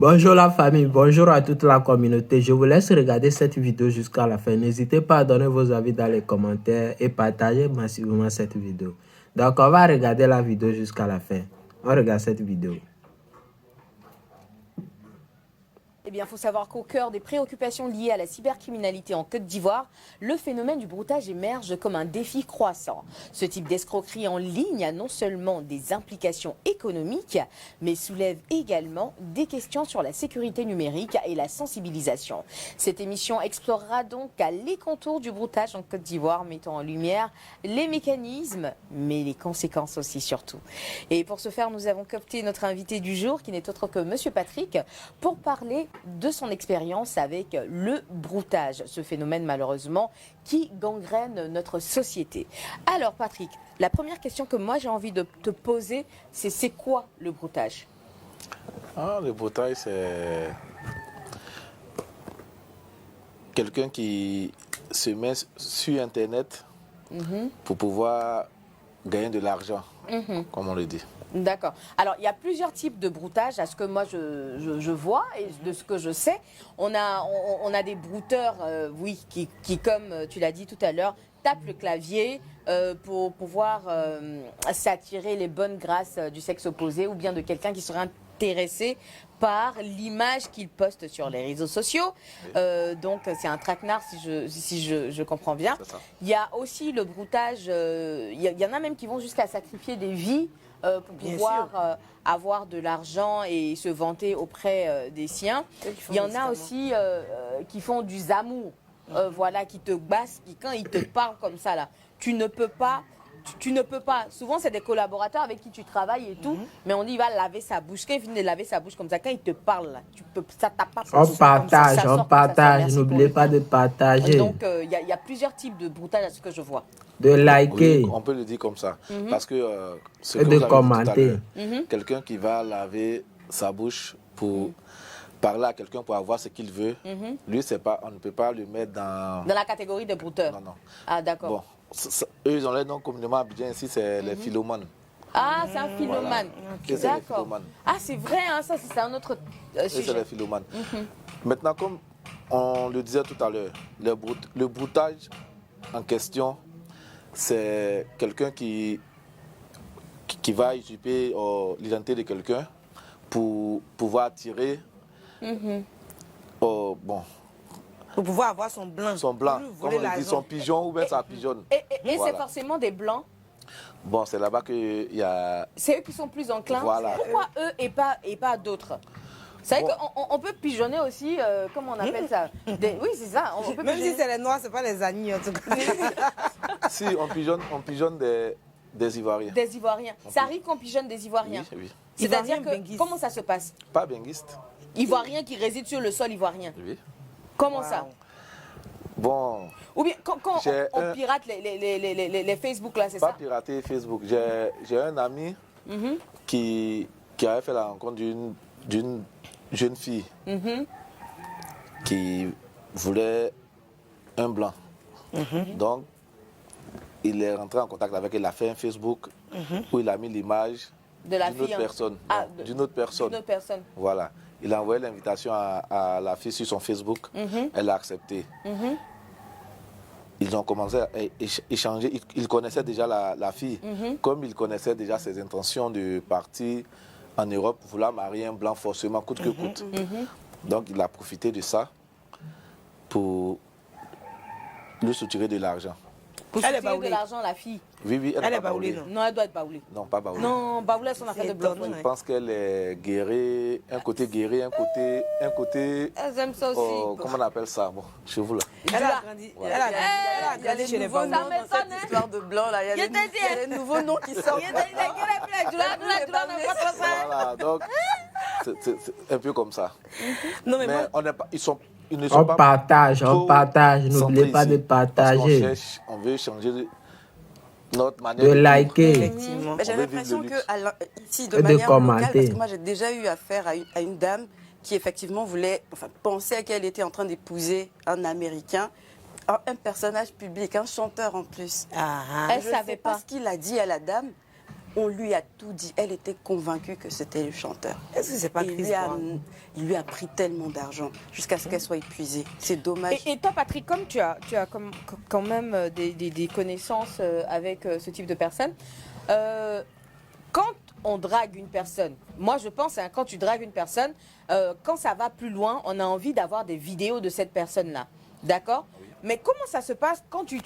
Bonjour la famille, bonjour à toute la communauté. Je vous laisse regarder cette vidéo jusqu'à la fin. N'hésitez pas à donner vos avis dans les commentaires et partager massivement cette vidéo. Donc on va regarder la vidéo jusqu'à la fin. On regarde cette vidéo. Eh bien, il faut savoir qu'au cœur des préoccupations liées à la cybercriminalité en Côte d'Ivoire, le phénomène du broutage émerge comme un défi croissant. Ce type d'escroquerie en ligne a non seulement des implications économiques, mais soulève également des questions sur la sécurité numérique et la sensibilisation. Cette émission explorera donc les contours du broutage en Côte d'Ivoire, mettant en lumière les mécanismes, mais les conséquences aussi surtout. Et pour ce faire, nous avons coopté notre invité du jour, qui n'est autre que Monsieur Patrick, pour parler de son expérience avec le broutage, ce phénomène malheureusement qui gangrène notre société. Alors Patrick, la première question que moi j'ai envie de te poser, c'est quoi le broutage? Le broutage, c'est quelqu'un qui se met sur Internet pour pouvoir gagner de l'argent, comme on le dit. D'accord. Alors, il y a plusieurs types de broutage, à ce que moi je vois et de ce que je sais. On a des brouteurs, oui, qui, comme tu l'as dit tout à l'heure, tapent le clavier pour pouvoir s'attirer les bonnes grâces du sexe opposé ou bien de quelqu'un qui serait intéressé par l'image qu'il poste sur les réseaux sociaux. Donc, c'est un traquenard, si je comprends bien. Il y a aussi le broutage, il y en a même qui vont jusqu'à sacrifier des vies pour pouvoir avoir de l'argent et se vanter auprès des siens. Il y en a aussi qui font du zamour, voilà, qui te bassent, qui quand ils te parlent comme ça, là, tu ne peux pas. Tu ne peux pas. Souvent, c'est des collaborateurs avec qui tu travailles et tout, mais on dit il va laver sa bouche. Quand il finit de laver sa bouche comme ça, quand il te parle, là, tu peux, ça t'a pas. On partage, n'oubliez pas de partager. Donc, il y a plusieurs types de broutage à ce que je vois. De liker. Oui, on peut le dire comme ça. Parce que ce et que de vous avez dit tout à commenter. l'heure, quelqu'un qui va laver sa bouche pour parler à quelqu'un pour avoir ce qu'il veut, lui, on ne peut pas le mettre dans la catégorie des brouteurs. Non, non. Ah, d'accord. Bon, eux, ils ont leur nom communément à Abidjan ici, c'est les philomanes. Ah, c'est un philomane. Voilà. D'accord. Ah, c'est vrai, hein, ça, c'est un autre sujet. C'est les philomanes. Maintenant, comme on le disait tout à l'heure, le broutage en question, c'est quelqu'un qui va usurper l'identité de quelqu'un pour pouvoir attirer bon, pour pouvoir avoir son blanc. Son blanc, comme on dit, son pigeon ou bien sa pigeonne. Et voilà. C'est forcément des blancs? Bon, c'est là-bas qu'il y a... C'est eux qui sont plus enclins. Voilà. Pourquoi eux et pas d'autres? C'est vrai qu'on peut pigeonner aussi, comment on appelle ça? Oui, c'est ça. On peut Même si c'est les noirs, ce n'est pas les agneaux en tout cas. Si, on pigeonne des Ivoiriens. Des Ivoiriens. Ça arrive qu'on pigeonne des Ivoiriens? Oui, oui. C'est-à-dire que, comment ça se passe? Pas benguiste. Ivoiriens qui résident sur le sol ivoirien. Oui. Comment ça? Bon. Ou bien quand on pirate les Facebook là, c'est ça? Pas pirater Facebook. J'ai un ami qui avait fait la rencontre d'une jeune fille qui voulait un blanc. Donc, il est rentré en contact avec elle, il a fait un Facebook où il a mis l'image d'une autre personne. D'une autre personne. Voilà. Il a envoyé l'invitation à la fille sur son Facebook. Elle a accepté. Ils ont commencé à échanger. Il connaissait déjà la fille. Comme il connaissait déjà ses intentions de partir en Europe, vouloir marier un blanc forcément, coûte que coûte. Donc il a profité de ça pour lui soutirer de l'argent. Pour soutirer de l'argent, la fille? Oui, oui, elle est baoulée. Non, elle doit être baoulée. Non, pas baoulée. Non, baoulée, c'est son affaire de blanc. Je pense qu'elle est guérie, un côté guéri, un côté. J'aime ça aussi. Comment on appelle ça? Bon, chez vous là. Elle a grandi. Elle a grandi chez les baoulés. Ça m'étonne, cette histoire de blanc là. Il y a des nouveaux noms qui sortent. Voilà, donc c'est un peu comme ça. Non, mais ils ne sont pas partage, n'oubliez pas de partager. On veut changer notre manière de liker. J'ai l'impression que ici, de et manière de commenter. locale, parce que moi j'ai déjà eu affaire à une dame qui effectivement pensait qu'elle était en train d'épouser un Américain, un personnage public, un chanteur en plus. Elle Je savait sais pas pas ce qu'il a dit à la dame. On lui a tout dit. Elle était convaincue que c'était le chanteur. Est-ce que c'est pas triste? Il lui a pris tellement d'argent jusqu'à ce qu'elle soit épuisée. C'est dommage. Et toi, Patrick, comme tu as quand même des connaissances avec ce type de personnes, quand on drague une personne, moi je pense, hein, quand tu dragues une personne, quand ça va plus loin, on a envie d'avoir des vidéos de cette personne-là. D'accord? Mais comment ça se passe quand tu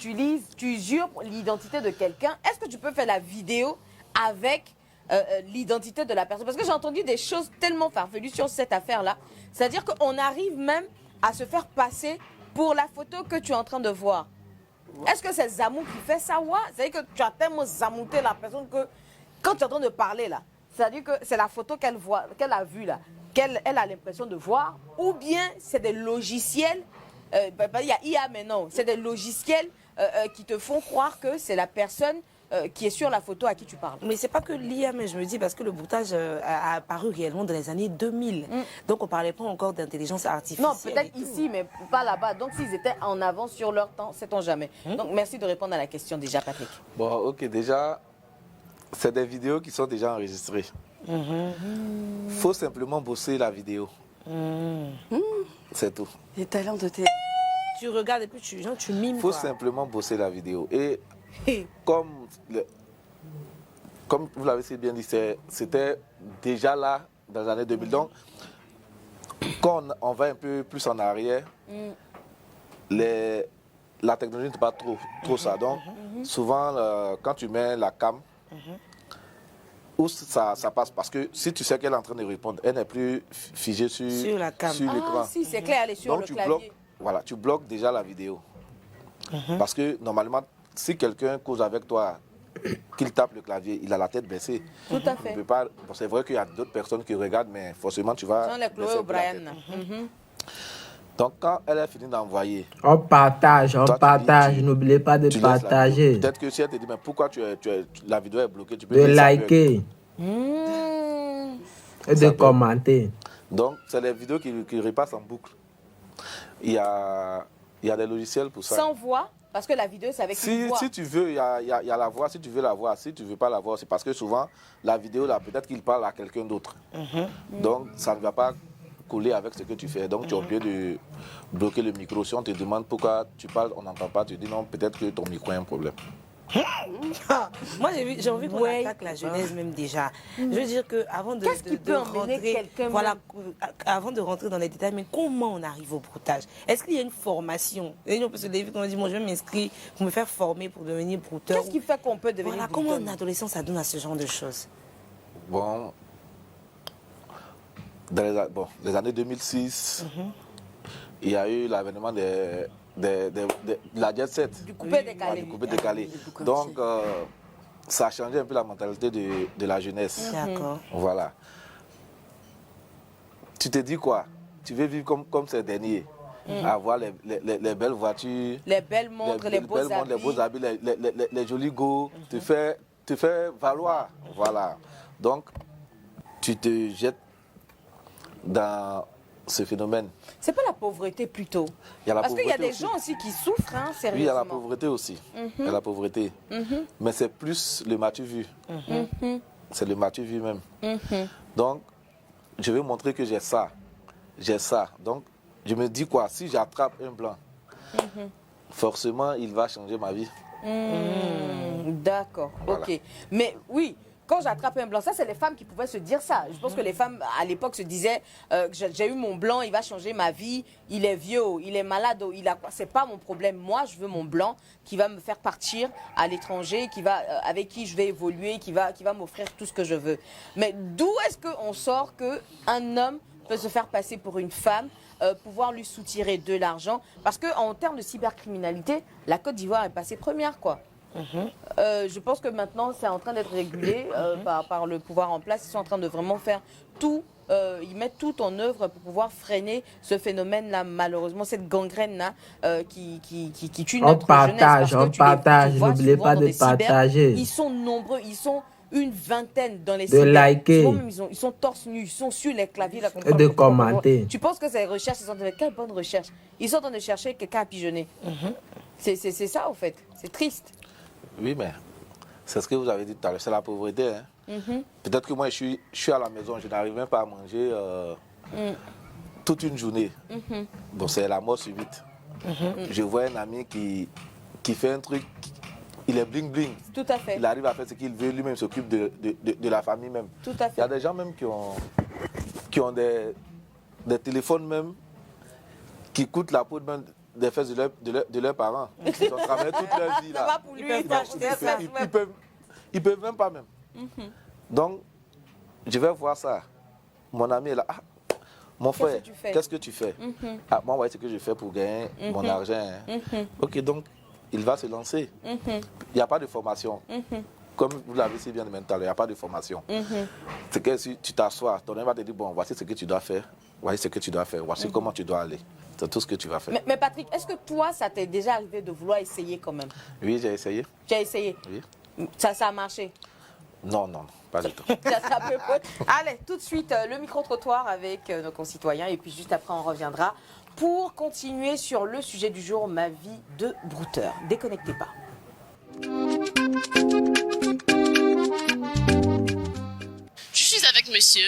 usurpes l'identité de quelqu'un? Est-ce que tu peux faire la vidéo avec l'identité de la personne? Parce que j'ai entendu des choses tellement farfelues sur cette affaire-là. C'est-à-dire qu'on arrive même à se faire passer pour la photo que tu es en train de voir. Est-ce que c'est Zamou qui fait ça? Ouais. C'est-à-dire que tu as tellement zamouté la personne que quand tu es en train de parler là, c'est-à-dire que c'est la photo qu'elle a vue là, qu'elle a l'impression de voir, ou bien c'est des logiciels. Il y a IA maintenant, c'est des logiciels qui te font croire que c'est la personne qui est sur la photo à qui tu parles. Mais c'est pas que l'IA, mais je me dis parce que le broutage a apparu réellement dans les années 2000. Donc on parlait pas encore d'intelligence artificielle. Non, peut-être ici, mais pas là-bas. Donc s'ils étaient en avance sur leur temps, sait-on jamais. Donc merci de répondre à la question déjà, Patrick. Bon, ok, déjà, c'est des vidéos qui sont déjà enregistrées. Faut simplement bosser la vidéo. C'est tout. Les talents de tes... Tu regardes et puis tu mimes. Faut simplement bosser la vidéo. Et comme vous l'avez si bien dit, c'était déjà là dans les années 2000. Donc, quand on va un peu plus en arrière, la technologie n'est pas trop ça. Donc, souvent, quand tu mets la cam, où ça passe, parce que si tu sais qu'elle est en train de répondre, elle n'est plus figée sur la cam. sur l'écran. Ah si, c'est clair, elle est sur Donc le clavier. tu bloques déjà la vidéo. Parce que normalement, si quelqu'un cause avec toi, qu'il tape le clavier, il a la tête baissée. Tout à fait. Bon, c'est vrai qu'il y a d'autres personnes qui regardent, mais forcément tu vas... Jean les Chloé baisser O'Brien. la tête. Donc quand elle a fini d'envoyer... On partage, tu n'oubliez pas de laisses la vidéo. partager, Peut-être que si elle te dit, mais pourquoi la vidéo est bloquée, tu peux de dire ça liker et de commenter. Donc, c'est les vidéos qui repassent en boucle. Il y a des logiciels pour ça. Sans voix, parce que la vidéo, c'est avec une voix. Si tu veux, il y a la voix. Si tu veux la voix, si tu ne veux pas la voix, c'est parce que souvent, la vidéo, là, peut-être qu'il parle à quelqu'un d'autre. Donc, ça ne va pas coller avec ce que tu fais. Donc, tu es obligé de bloquer le micro. Si on te demande pourquoi tu parles, on n'entend pas, tu dis non, peut-être que ton micro a un problème. Moi, j'ai envie qu'on attaque la jeunesse même déjà. Je veux dire qu'avant Qu'est-ce qui peut emmener quelqu'un avant de rentrer dans les détails, mais comment on arrive au broutage? Est-ce qu'il y a une formation? Et on peut se lever, on dit, bon, je vais m'inscrire pour me faire former pour devenir brouteur. Qu'est-ce qui fait qu'on peut devenir brouteur? Comment un adolescent s'adonne à ce genre de choses? Bon, dans les années 2006, il y a eu l'avènement de la jet set. Du coupé décalé. Du coupé décalé. Donc, ça a changé un peu la mentalité de la jeunesse. D'accord. Voilà. Tu te dis quoi? Tu veux vivre comme ces derniers, avoir les belles voitures, les belles montres, les beaux habits, les jolis go, te faire valoir. Voilà. Donc, tu te jettes dans ce phénomène. C'est pas la pauvreté plutôt? Parce qu'il y a des gens aussi qui souffrent, hein, sérieusement. Oui, il y a la pauvreté aussi. Il y a la pauvreté. Mais c'est plus le m'as-tu vu. C'est le m'as-tu vu même. Donc, je vais montrer que j'ai ça. J'ai ça. Donc, je me dis quoi? Si j'attrape un blanc, forcément, il va changer ma vie. D'accord, voilà. Ok. Mais oui, quand j'attrape un blanc, ça c'est les femmes qui pouvaient se dire ça. Je pense que les femmes à l'époque se disaient j'ai eu mon blanc, il va changer ma vie, il est vieux, il est malade, c'est pas mon problème. Moi, je veux mon blanc qui va me faire partir à l'étranger, avec qui je vais évoluer, qui va m'offrir tout ce que je veux. Mais d'où est-ce qu'on sort qu'un homme peut se faire passer pour une femme, pouvoir lui soutirer de l'argent? Parce qu'en termes de cybercriminalité, la Côte d'Ivoire est passée première, quoi. Je pense que maintenant, c'est en train d'être régulé par le pouvoir en place. Ils sont en train de vraiment faire tout, ils mettent tout en œuvre pour pouvoir freiner ce phénomène-là, malheureusement, cette gangrène-là qui tue notre jeunesse. On partage, n'oubliez pas de partager. Ils sont nombreux, ils sont une vingtaine dans les de liker. Souvent même, ils sont torse nus, ils sont sur les claviers. Là, et de commenter. Tu penses que ces recherches, ils sont en train de... Quelle bonne recherche. Ils sont en train de chercher quelqu'un à pigeonner. C'est ça, au fait. C'est triste. Oui, mais C'est ce que vous avez dit tout à l'heure, c'est la pauvreté. Hein. Peut-être que moi, je suis à la maison, je n'arrive même pas à manger toute une journée. Donc c'est la mort subite. Je vois un ami qui fait un truc, il est bling bling. Tout à fait. Il arrive à faire ce qu'il veut, lui-même s'occupe de la famille même. Tout à fait. Il y a des gens même qui ont des téléphones même qui coûtent la peau même des fesses de leurs parents. Ils ont travaillé toute leur vie là. Ça va pour lui, Ils peuvent même pas même. Donc, je vais voir ça. Mon ami est là. Ah, mon frère, qu'est-ce que tu fais? Ah, moi, ouais, c'est ce que je fais pour gagner mon argent. Hein. Ok, donc, il va se lancer. Il n'y a pas de formation. Comme vous l'avez si bien dit maintenant, il n'y a pas de formation. C'est que si tu t'assois, ton ami va te dire, bon, voici ce que tu dois faire. Voici ce que tu dois faire. Voici comment tu dois aller. C'est tout ce que tu vas faire. Mais Patrick, est-ce que toi, ça t'est déjà arrivé de vouloir essayer quand même? Oui, j'ai essayé. Tu as essayé? Oui. Ça a marché? Non, non, pas du tout. Allez, tout de suite, le micro-trottoir avec nos concitoyens. Et puis juste après, on reviendra pour continuer sur le sujet du jour, ma vie de brouteur. Déconnectez pas. Je suis avec monsieur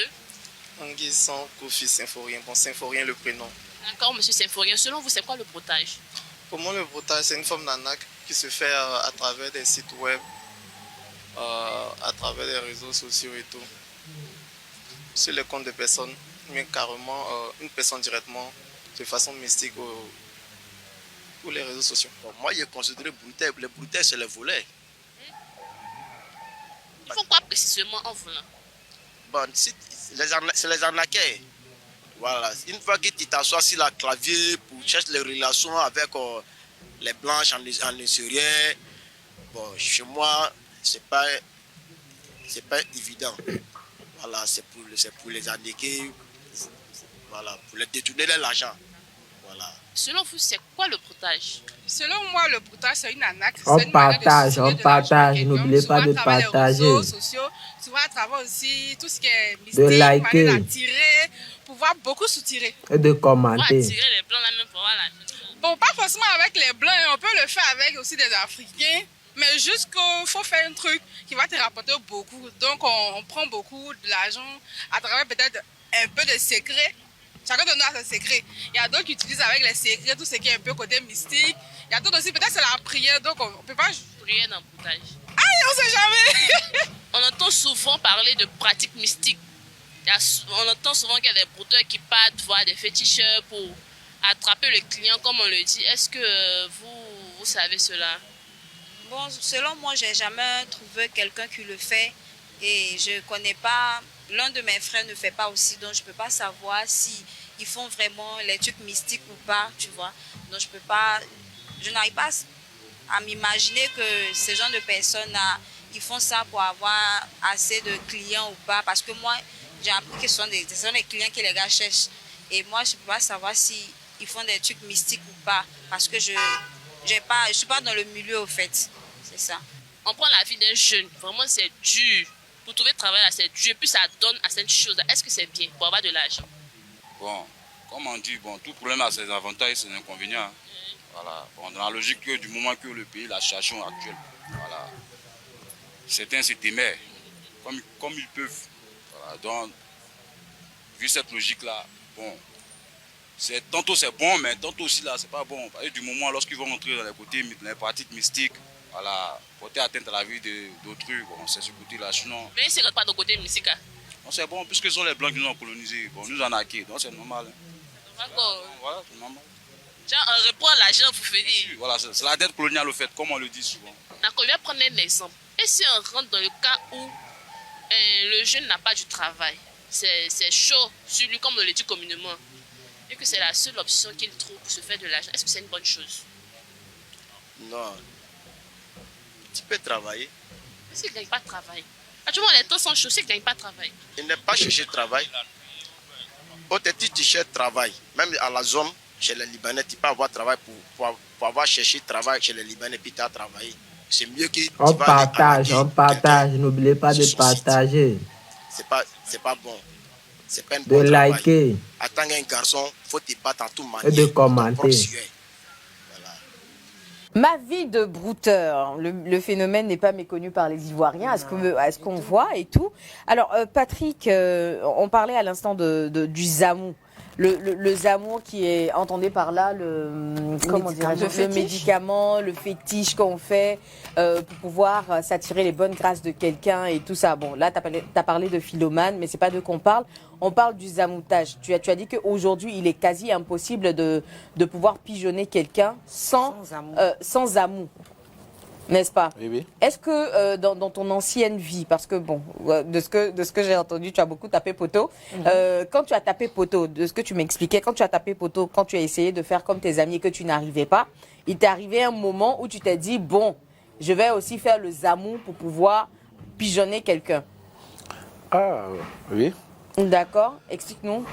Anguisson Kofi Symphorien. Bon, Symphorien le prénom. D'accord, monsieur Symphorien. Selon vous, c'est quoi le broutage? Pour moi, le broutage, c'est une forme d'arnaque qui se fait à travers des sites web, à travers les réseaux sociaux et tout. Sur les comptes de personnes, mais carrément une personne directement, de façon mystique pour les réseaux sociaux. Bon, moi, je considère brouteur. Les brouteurs, c'est les volets. Ils font quoi précisément en volant? Bon, c'est les arnaqueurs. Voilà. Une fois que tu t'assois sur le clavier pour chercher les relations avec les blanches en Algérien, bon, chez moi, c'est pas évident. Voilà, c'est pour les arnaquer, voilà, pour les détourner de l'argent. Voilà. Selon vous, c'est quoi le broutage? Selon moi, le broutage, c'est une arnaque. On partage. N'oubliez pas de partager. Les réseaux sociaux, souvent à travers aussi tout ce qui est mystique, de liker, d'attirer, pouvoir beaucoup soutirer. Et de commenter. Attirer les blancs là même pour voir la vie. Bon, pas forcément avec les blancs, on peut le faire avec aussi des Africains, mais juste qu'il faut faire un truc qui va te rapporter beaucoup. Donc, on prend beaucoup de l'argent à travers peut-être un peu de secrets. Chacun de nous a ses secrets. Il y a d'autres qui utilisent avec les secrets, tout ce qui est un peu côté mystique. Il y a d'autres aussi, peut-être c'est la prière, donc on ne peut pas... Prière dans le broutage. Aïe, on sait jamais. On entend souvent parler de pratiques mystiques. On entend souvent qu'il y a des brouteurs qui partent voir des féticheurs pour attraper le client, comme on le dit. Est-ce que vous savez cela? Bon, selon moi, j'ai jamais trouvé quelqu'un qui le fait et je connais pas. L'un de mes frères ne fait pas aussi, donc je peux pas savoir si ils font vraiment les trucs mystiques ou pas, tu vois. Donc je n'arrive pas à m'imaginer que ces gens de personnes-là, ils font ça pour avoir assez de clients ou pas, parce que moi, j'ai appris que ce sont des clients que les gars cherchent. Et moi, je ne peux pas savoir si ils font des trucs mystiques ou pas, parce que je ne suis pas dans le milieu, au fait. C'est ça. On prend la vie d'un jeune, vraiment c'est dur. Pour trouver travail, là, c'est dur, puis ça donne à cette chose. Est-ce que c'est bien pour avoir de l'argent? Bon, comme on dit, bon, tout problème a ses avantages et ses inconvénients. Voilà. Bon, dans la logique que du moment que le pays, la situation actuelle, voilà. Certains se témèrent, comme ils peuvent. Voilà. Donc, vu cette logique-là, bon, tantôt c'est bon, mais tantôt aussi là, c'est pas bon. Parce que du moment lorsqu'ils vont entrer dans les pratiques mystiques, voilà, porter atteinte à la vie d'autrui, bon, c'est ce côté-là. Sinon, mais c'est pas dans le côté musical. Non, c'est bon, puisque ce sont les Blancs qui nous ont colonisés, bon, nous en acquis, donc c'est normal. D'accord. Voilà, c'est normal. Genre, on reprend l'argent pour finir. Voilà, c'est la dette coloniale au fait, comme on le dit souvent. D'accord, je vais prendre un exemple. Et si on rentre dans le cas où le jeune n'a pas du travail, c'est chaud sur lui, comme on le dit communément, et que c'est la seule option qu'il trouve pour se faire de l'argent, est-ce que c'est une bonne chose? Non. Tu peux travailler. Mais s'il ne gagne pas de travail, actuellement les temps sont chauds, s'il ne gagne pas de travail. Il n'est pas chercher de travail. Peut-être tu cherches travail. Même à la zone, chez les Libanais, tu peux avoir travail pour avoir cherché travail chez les Libanais, puis tu as travaillé. C'est mieux que on partage, n'oubliez pas de partager. C'est pas bon. C'est pas une de bonne liker. En tant qu'un garçon, il faut te battre en tout manière. Et de commenter. Voilà. Ma vie de brouteur, le phénomène n'est pas méconnu par les Ivoiriens, à ce qu'on voit et tout. Alors, Patrick, on parlait à l'instant du zamou. Le zamou qui est, entendez par là, le médicament, le fétiche qu'on fait pour pouvoir s'attirer les bonnes grâces de quelqu'un et tout ça. Bon, là, t'as parlé de philomane, mais c'est pas d'eux qu'on parle. On parle du zamoutage. Tu as dit qu'aujourd'hui, il est quasi impossible de pouvoir pigeonner quelqu'un sans amour. N'est-ce pas? Oui, oui. Est-ce que dans ton ancienne vie, parce que bon, de ce que j'ai entendu, tu as beaucoup tapé poteau. Quand tu as tapé poteau, de ce que tu m'expliquais, quand tu as tapé poteau, quand tu as essayé de faire comme tes amis et que tu n'arrivais pas, il t'est arrivé un moment où tu t'es dit, bon, je vais aussi faire le zamou pour pouvoir pigeonner quelqu'un. Ah, oui. D'accord, explique-nous.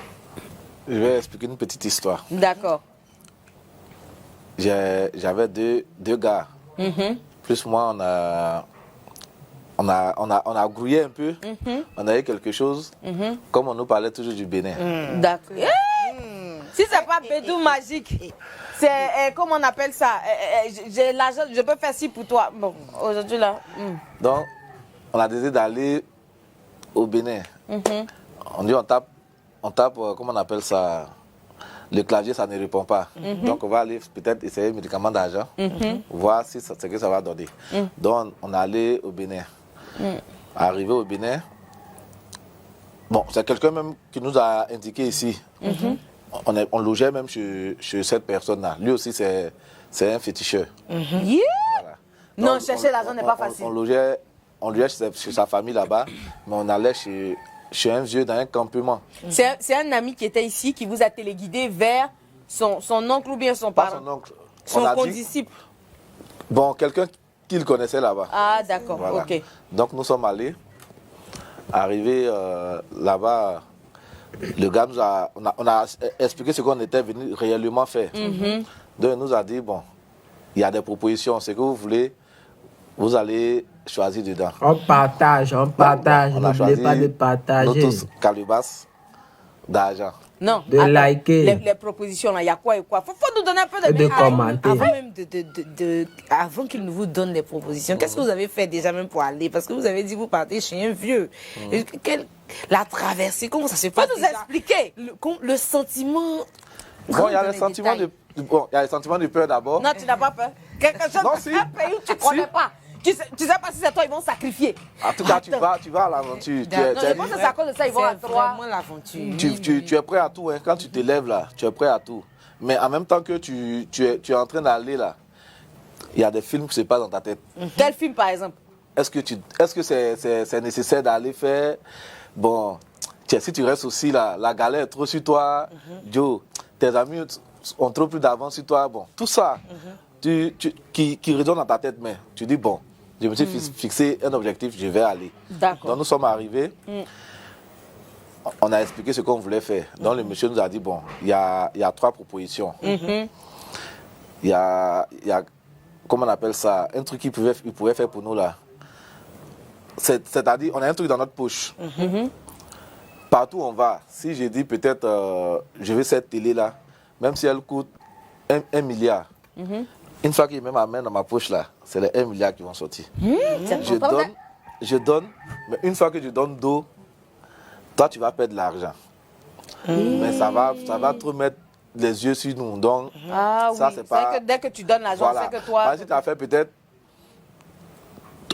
Je vais expliquer une petite histoire. D'accord. J'avais deux gars. Plus moi, on a grouillé un peu. On a eu quelque chose. Comme on nous parlait toujours du Bénin. D'accord. Si c'est pas bédou magique, c'est comment on appelle ça? J'ai l'argent, je peux faire ci pour toi. Bon, aujourd'hui là. Donc, on a décidé d'aller au Bénin. On dit on tape, comment on appelle ça? Le clavier, ça ne répond pas. Donc, on va aller peut-être essayer le médicament d'argent, voir si ce que ça va donner. Donc, on est allé au Bénin. Arrivé au Bénin, bon, c'est quelqu'un même qui nous a indiqué ici. On logeait même chez cette personne-là. Lui aussi, c'est un féticheur. Voilà. Non, chercher l'argent n'est pas facile. On logeait chez sa famille là-bas, mais on allait chez un vieux dans un campement. C'est un ami qui était ici, qui vous a téléguidé vers son oncle ou bien son parent? Son oncle. Son condisciple. Bon, quelqu'un qu'il connaissait là-bas. Ah, d'accord, voilà. ok. Donc nous sommes allés. Arrivés là-bas, le gars on a expliqué ce qu'on était venu réellement faire. Donc il nous a dit, bon, il y a des propositions, ce que vous voulez, vous allez choisir dedans. On partage. N'oubliez pas de partager. Nous tous, calibas d'argent. Non, de liker. Les propositions, là, il y a quoi et quoi? Faut nous donner un peu de commenter. Avant même avant qu'il ne vous donne les propositions, qu'est-ce que vous avez fait déjà même pour aller? Parce que vous avez dit que vous partez chez un vieux. La traversée, comment ça se passe? Faut nous expliquer. Le sentiment... Bon, il y a le sentiment de peur d'abord. Non, tu n'as pas peur. Quelque chose, un pays où tu ne connais pas. Tu sais pas si c'est toi, ils vont sacrifier. En tout cas, tu vas à l'aventure. Je pense que c'est à cause de ça, ils vont à toi. C'est vraiment l'aventure. Tu es prêt à tout. Hein. Quand tu te lèves là, tu es prêt à tout. Mais en même temps que tu es en train d'aller là, il y a des films qui se passent dans ta tête. Quel film, par exemple? Est-ce que c'est nécessaire d'aller faire... Bon, si tu restes aussi là, la galère est trop sur toi. Joe, tes amis ont trop plus d'avance sur toi. Bon, tout ça qui résonne dans ta tête, mais tu dis, bon, je me suis fixé un objectif, je vais aller. D'accord. Donc nous sommes arrivés, on a expliqué ce qu'on voulait faire. Donc le monsieur nous a dit, bon, il y a 3 propositions. Il y a, comment on appelle ça, un truc qu'il pouvait faire pour nous là. C'est-à-dire, on a un truc dans notre poche. Partout où on va, si je dis peut-être, je veux cette télé là, même si elle coûte 1 milliard, une fois qu'il met ma main dans ma poche là, c'est les 1 milliard qui vont sortir. Je donne, mais une fois que je donne d'eau, toi tu vas perdre de l'argent. Mais ça va trop mettre les yeux sur nous. Donc, ça c'est pas... que dès que tu donnes l'argent, voilà. c'est que toi... Si tu as fait peut-être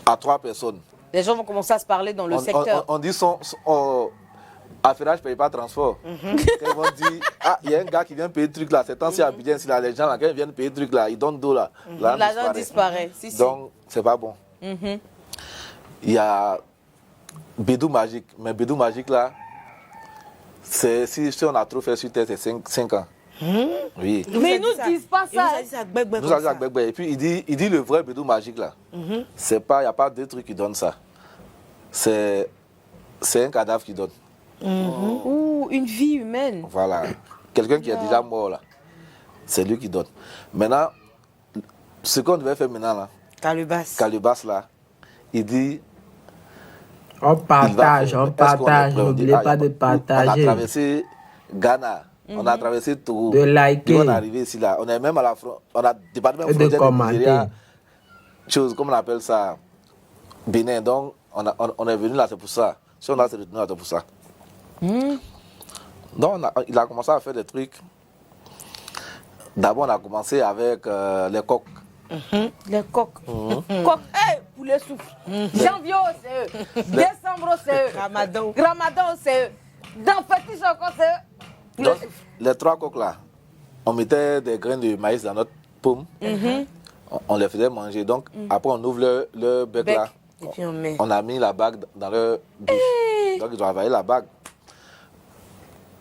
à 3 personnes. Les gens vont commencer à se parler dans le secteur. On dit affairage ne paye pas transport. Ils vont dire, il y a un gars qui vient payer le truc là, c'est tant si à Abidjan, si là, les gens là, quand ils viennent payer le truc là, ils donnent d'eau là. L'argent disparaît. Donc, c'est pas bon. Il y a Bédou Magique, mais Bédou Magique là, si on a trop fait sur terre, c'est 5 ans. Oui. Mais ils nous disent pas ça. Nous avons dit à et puis il dit le vrai Bédou Magique là. C'est pas, il n'y a pas deux trucs qui donnent ça. C'est un cadavre qui donne. Ou une vie humaine. Voilà. Quelqu'un qui est déjà mort là. C'est lui qui donne. Maintenant, ce qu'on devait faire maintenant là. Calibas là. Il dit. On partage. N'oubliez pas de partager. On a traversé Ghana. On a traversé tout. De liker. On est arrivé ici, là. On est même à la frontière. On a dépassé même de commenter. Chose, comme on appelle ça, Bénin. Donc, on est venu là, c'est pour ça. Si on a retenu là, c'est pour ça. Donc, il a commencé à faire des trucs. D'abord, on a commencé avec les coqs. Les coqs. Coq, poulet souffle. Janvier, c'est eux. Décembre, c'est eux. Ramadan, c'est eux. Dans Petit Choco, c'est eux. Donc, les 3 coqs là, on mettait des graines de maïs dans notre paume. On les faisait manger. Donc, après, on ouvre le bec là. Et puis on a mis la bague dans leur bouche. Donc, ils ont avalé la bague.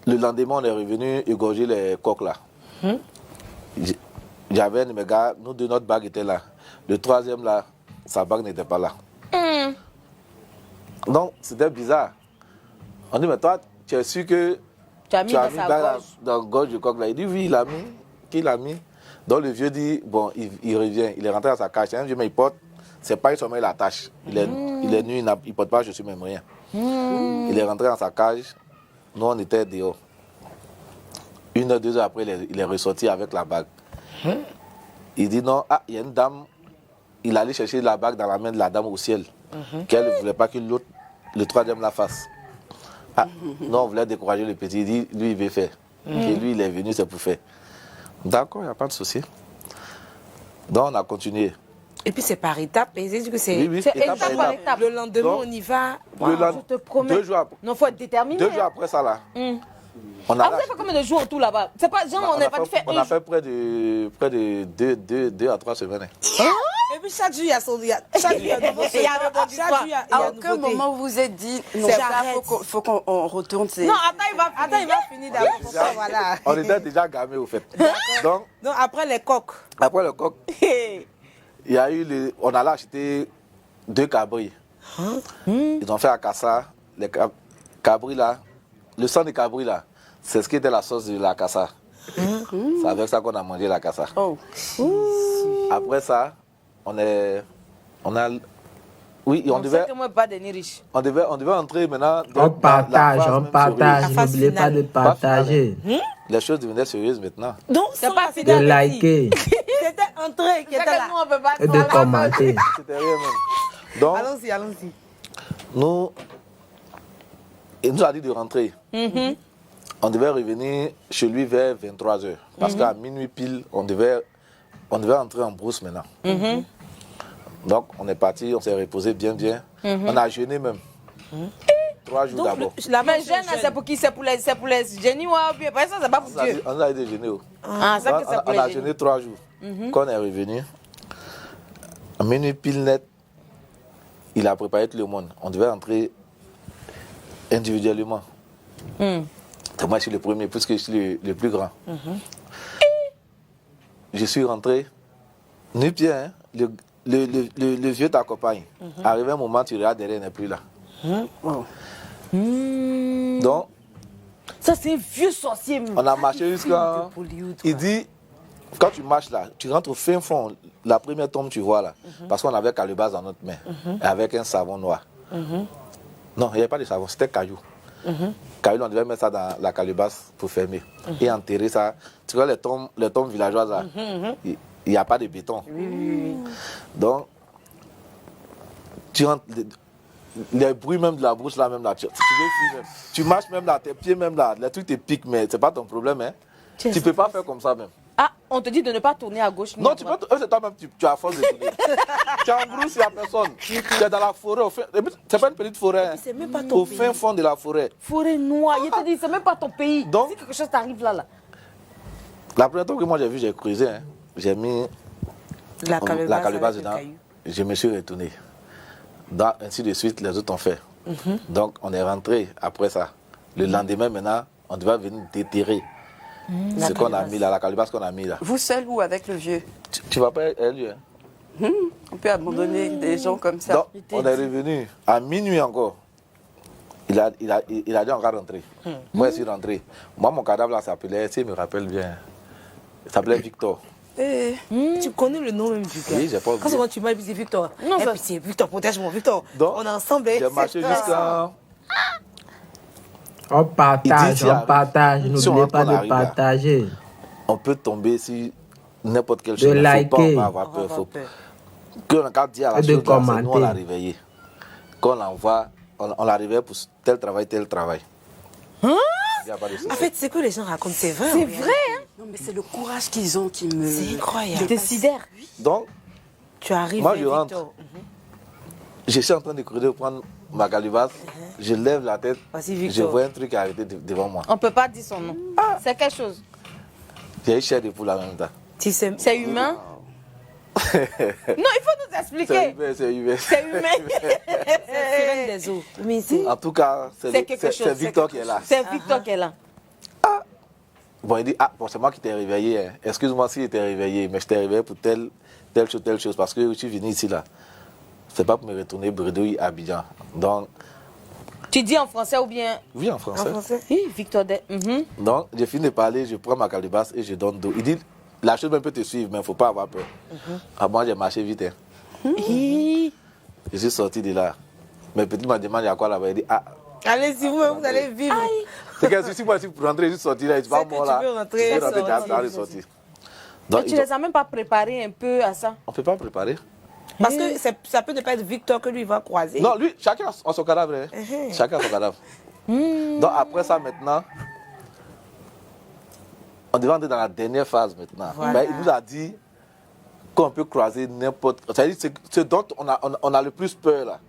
Le lendemain, on est revenu égorger les coqs là. J'avais un de mes gars, nous deux, notre bague était là. Le 3e là, sa bague n'était pas là. Donc, c'était bizarre. On dit, mais toi, tu es sûr que tu as mis dans la gorge du coq là? Il dit, oui, il l'a mis. Qui l'a mis? Donc, le vieux dit, bon, il revient. Il est rentré dans sa cage. C'est un vieux, mais il porte. C'est pas seulement il attache. Il est nu, il ne porte pas, je suis même rien. Il est rentré dans sa cage. Nous, on était dehors. 1 heure, 2 heures après, il est ressorti avec la bague. Il dit non, il y a une dame. Il allait chercher la bague dans la main de la dame au ciel. Qu'elle ne voulait pas que l'autre, le 3e la fasse. Non, on voulait décourager le petit. Il dit, lui, il veut faire. Et lui, il est venu, c'est pour faire. D'accord, il n'y a pas de souci. Donc, on a continué. Et puis c'est par étapes. Et c'est que c'est étape par étape. Le lendemain, on y va. Je te promets. 2 jours après. Non, il faut être déterminé. 2 jours après ça, là. Vous avez fait combien de jours tout là-bas? C'est pas genre, on n'a pas fait. On a fait près de 2 à 3 semaines. Et puis chaque jour, il y a son. Chaque jour, il y a nouveau. À aucun moment, vous vous êtes dit, non, il faut qu'on retourne. Non, attends, il va finir d'abord. Voilà. On était déjà gamés, au fait. Donc, après les coqs. Après le coq, il y a eu on allait acheter 2 cabris. Ils ont fait à Kassa, les cabris là, le sang des cabris là, c'est ce qui était la sauce de la Kassa. C'est avec ça qu'on a mangé la Kassa. Après ça, on devait entrer maintenant. On partage, n'oubliez pas de partager. Les choses devenaient sérieuses maintenant. Donc, c'est pas fini. De liker. C'était entré qui était là. Et de commenter. C'était rien même. Donc, allons-y. Il nous a dit de rentrer. On devait revenir chez lui vers 23h. Parce qu'à minuit pile, on devait entrer en brousse maintenant. Donc, on est parti, on s'est reposé bien. On a jeûné même. 3 jours d'abord. Mais jeûne, c'est pour qui? C'est pour les génies ou bien ça, c'est pas pour Dieu. On a été jeûné. Ça que c'est pour les génies. On a jeûné 3 jours. Quand on est revenu, à minuit pile net, il a préparé tout le monde. On devait entrer individuellement. Moi, je suis le premier, puisque je suis le plus grand. Je suis rentré, nu pied, hein, le vieux t'accompagne. Arrivé un moment, tu regardes derrière, il n'est plus là. Donc, ça c'est un vieux sorcier. On a marché jusqu'à. Il dit, quand tu marches là, tu rentres au fin fond, la première tombe tu vois là, parce qu'on avait calebasse dans notre main, avec un savon noir. Non, il n'y avait pas de savon, c'était caillou. Caillou, on devait mettre ça dans la calebasse pour fermer et enterrer ça. Tu vois les tombes villageoises là, il n'y a pas de béton. Donc, tu rentres. Les bruits même de la bouche là, même là, tu marches même là, tes pieds même là, les trucs te piquent, mais c'est pas ton problème, hein. Tu peux pas faire comme ça même. Ah, on te dit de ne pas tourner à gauche. Non, tu peux, c'est toi-même, tu as force de tourner. Tu es en brousse, il n'y a personne. Tu es dans la forêt, c'est pas une petite forêt, c'est même pas ton au fin fond de la forêt. Forêt noire, je te dis, c'est même pas ton pays. Donc, si quelque chose t'arrive là. La première fois que moi j'ai vu, j'ai creusé, hein. J'ai mis la calebasse dedans, je me suis retourné. Donc, ainsi de suite, les autres ont fait. Donc, on est rentré après ça. Le lendemain, maintenant, on devait venir déterrer ce qu'on a mis là, la calebasse qu'on a mis là. Vous seul ou avec le vieux? Tu vas pas élu, hein? On peut abandonner des gens comme ça. Donc, on est revenu à minuit encore. Il a dit on va rentrer. Moi, je suis rentré. Moi, mon cadavre là s'appelait, si je me rappelle bien, il s'appelait Victor. Tu connais le nom même Victor? Oui, j'ai pas oublié. Quand tu m'as dit Victor, c'est Victor, protège-moi, Victor. Donc, on est ensemble. J'ai marché jusqu'à. On partage, on partage. N'oubliez pas de partager. On peut tomber si n'importe quelle chose. De liker. Faut pas avoir peur. Quand on dit à la chose, là, nous on l'a réveillé. Quand on l'envoie, on l'a réveillé pour tel travail, tel travail. Hein? En fait, c'est que les gens racontent, c'est vrai. C'est vrai, hein? Non, mais c'est le courage qu'ils ont qui me... C'est incroyable. Qui décidèrent. Donc, tu arrives, moi je rentre. Je suis en train de courir pour prendre ma calebasse. Je lève la tête. Je vois un truc arrêté devant moi. On ne peut pas dire son nom. C'est quelque chose. J'ai une chair de poule en même temps. C'est humain? Non, il faut nous expliquer. C'est humain. C'est humain. C'est des eaux. En tout cas, c'est Victor qui est là. C'est Victor qui est là. Bon, il dit, bon, c'est moi qui t'ai réveillé. Hein. Excuse-moi si j'étais réveillé, mais je t'ai réveillé pour telle chose. Parce que je suis venu ici, là. C'est pas pour me retourner bredouille à Abidjan. Donc... Tu dis en français ou bien... Oui, en français. Oui, Victor. Donc, j'ai fini de parler, je prends ma calebasse et je donne d'eau. Il dit, la chose même peut te suivre, mais il ne faut pas avoir peur. Moi, j'ai marché vite. Hein. Je suis sorti de là. Mes petits m'ont demandé à quoi là-bas. Il dit, allez-y, vous allez vivre. C'est que si moi, je suis pour rentrer, je suis sorti là, je suis pas mort là. Tu veux rentrer, je suis sorti. Donc, tu les as même pas préparés un peu à ça? On ne peut pas préparer. Parce que ça peut ne pas être Victor que lui va croiser. Non, lui, chacun a son cadavre. Hein. Chacun a son cadavre. Donc après ça, maintenant, on devait entrer dans la dernière phase maintenant. Voilà. Ben, il nous a dit qu'on peut croiser n'importe... C'est-à-dire ce dont on a le plus peur là.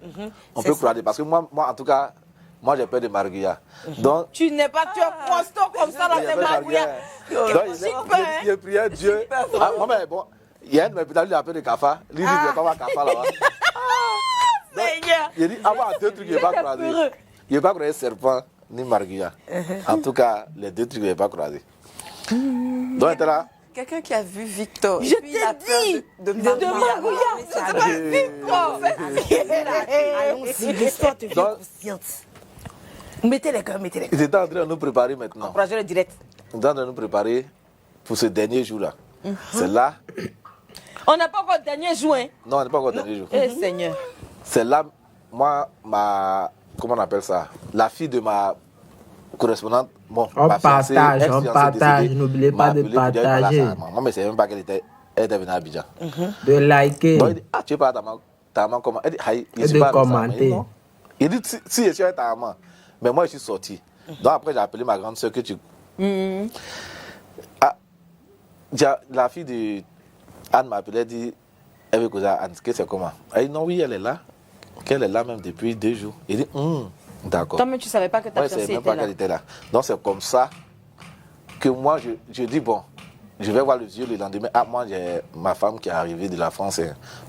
On peut croiser. Parce que moi, en tout cas, moi j'ai peur de Marguerite. Donc, tu n'es pas tueur constant comme ça dans tes Marguerite. Il priait Dieu. Moi, mais bon... Il y a un de mes pétales, il a peur de Kafa. Lui, il dit, il n'y a pas Kafa là-bas. Il dit, avoir deux trucs, il ne va pas croiser. Il ne va pas croiser serpent ni Marguerite. En tout cas, les deux trucs, il ne va pas croiser. Donc, il était là. Quelqu'un qui a vu Victor. Je t'ai dit de Marguerite. C'est pas Victor. Allons-y, l'histoire te fait consciente. Mettez les gars, mettez les gars. Ils étaient en train de nous préparer maintenant. Encouragez le direct. Ils étaient en train de nous préparer pour ce dernier jour-là. C'est là. On n'a pas encore le dernier jour. Hein? Non, on n'est pas encore le dernier jour. Eh Seigneur. C'est là, moi, comment on appelle ça? La fille de ma correspondante. Bon, on partage, n'oubliez pas de partager. Moi, mais c'est même pas qu'elle était venue à Abidjan. De liker. Donc, il dit, tu es pas ta maman, comment? Elle dit, et de commenter. Il dit, si je suis avec ta maman, mais moi, je suis sorti. Donc, après, j'ai appelé ma grande soeur que tu... La fille de Anne m'a appelé, elle dit, elle veut causer à Anne, que c'est comment? Elle dit, non, oui, elle est là. Qu'elle est là même depuis 2 jours. Il dit, d'accord. Toi, mais tu ne savais pas que ta fiancée était là. Qu'elle était là. Donc, c'est comme ça que moi, je dis, bon, je vais voir le vieux le lendemain. Moi, j'ai ma femme qui est arrivée de la France.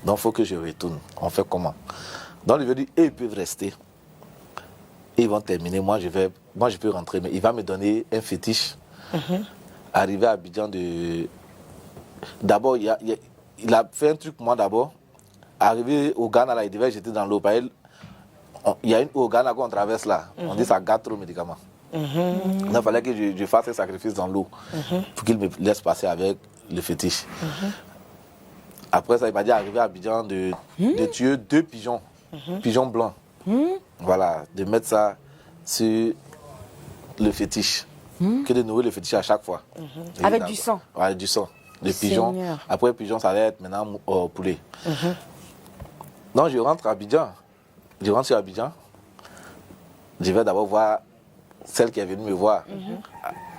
Donc, il faut que je retourne. On fait comment? Donc, le vieux dit, ils peuvent rester. Ils vont terminer. Moi, je peux rentrer. Mais il va me donner un fétiche. Arrivé à Abidjan D'abord, il a fait un truc pour moi d'abord. Arrivé au Ghana, là, il devait jeter dans l'eau. Il y a une eau au Ghana qu'on traverse là. On dit ça gâte trop de médicaments. Il fallait que je fasse un sacrifice dans l'eau pour qu'il me laisse passer avec le fétiche. Après ça, il m'a dit arrivé à Abidjan de tuer 2 pigeons. Pigeons blancs. Voilà, de mettre ça sur le fétiche. Que de nourrir le fétiche à chaque fois. Avec du sang. Avec du sang. Les pigeons. Après, les pigeons, ça va être maintenant poulet. Donc, je rentre à Abidjan. Je rentre sur Abidjan. Je vais d'abord voir celle qui est venue me voir.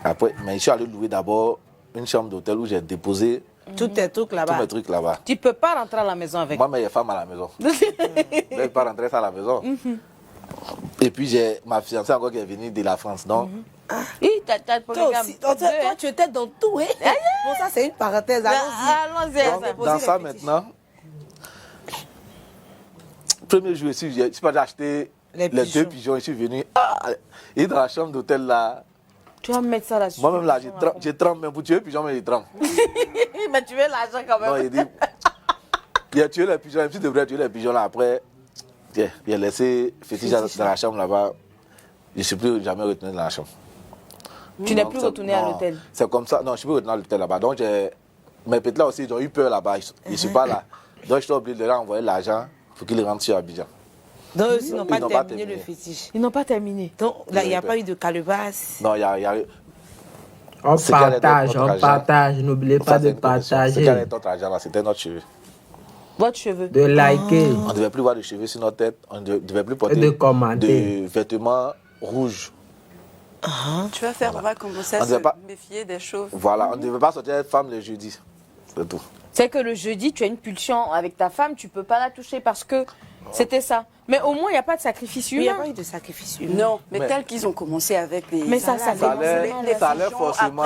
Après, mais je suis allé louer d'abord une chambre d'hôtel où j'ai déposé tous tes trucs là-bas. Tous mes trucs là-bas. Tu ne peux pas rentrer à la maison avec. Moi, mais il y a femme à la maison. Je ne vais pas rentrer ça à la maison. Et puis, j'ai ma fiancée encore qui est venue de la France. Donc, toi, tu étais dans tout. Hein? Bon, ça, c'est une parenthèse. Allons-y. Dans ça, maintenant, premier jour ici, je suis pas acheté les 2 pigeons. Je suis venu. Et dans la chambre d'hôtel là. Tu vas mettre ça là-dessus. Moi-même là, je trempe même pour tuer les pigeons, mais je trempe. Mais tu veux l'argent quand même. Non, il dit. Il a tué les pigeons, même si je devrais tuer les pigeons là. Après, il a laissé fétiche dans la chambre là-bas. Je ne suis plus jamais retourné dans la chambre. Tu n'es plus retourné à l'hôtel? C'est comme ça. Non, je ne suis plus retourné à l'hôtel là-bas. Donc, mes petits là aussi, ils ont eu peur là-bas. Ils ne sont pas là. Donc, je suis obligé de leur envoyer l'argent pour qu'ils rentrent sur Abidjan. Donc, ils n'ont pas terminé le fétiche. Ils n'ont pas terminé. Donc, là, il n'y a pas eu de calebasse. Non, il y a On partage, n'oubliez pas de partager. Ce qui allait notre argent là, c'était notre cheveu. Votre cheveu. De liker. On ne devait plus voir de cheveux sur notre tête, on ne devait plus porter de commenter. de vêtements rouges. Tu vas faire, on va commencer à se méfier des chauves. Voilà, on ne devait pas sortir femme le jeudi. C'est tout. C'est que le jeudi, tu as une pulsion avec ta femme, tu ne peux pas la toucher parce que c'était ça. Mais au moins, il n'y a pas de sacrifice humain. Il n'y a pas eu de sacrifice humain. Non, mais tel qu'ils ont commencé avec les... Mais ça allait forcément.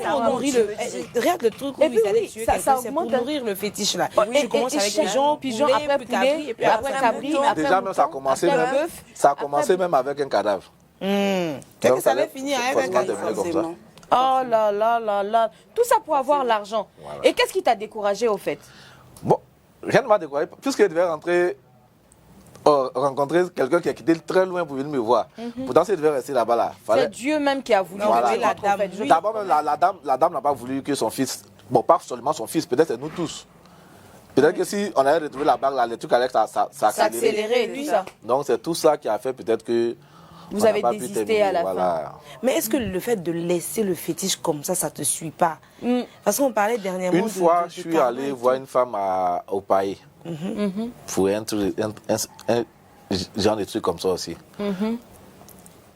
Pour nourrir le... Regarde le truc où ils allaient tuer quelqu'un, c'est pour nourrir le fétiche là. Tu commences avec pigeon, après poulet, et puis après cabri, après déjà même ça a commencé même avec un cadavre. Qu'est-ce que ça allait finir avec un cadavre? Oh là là là là. Tout ça pour avoir l'argent. Voilà. Et qu'est-ce qui t'a découragé au fait? Bon, rien ne m'a découragé. Puisqu'il devait rencontrer quelqu'un qui a quitté très loin pour venir me voir. Pourtant, il devait rester là-bas. Là. C'est Dieu même qui a voulu révéler la dame. D'abord, la dame n'a pas voulu que son fils, bon, pas seulement son fils, peut-être c'est nous tous. Peut-être que si on avait retrouvé la bague, là, les trucs allaient s'accélérer. Donc, c'est tout ça qui a fait peut-être que... Vous avez désisté à la fin. Mais est-ce que le fait de laisser le fétiche comme ça, ça te suit pas? Parce qu'on parlait dernièrement Une fois, je suis allé voir une femme au pays. Pour un genre de trucs comme ça aussi.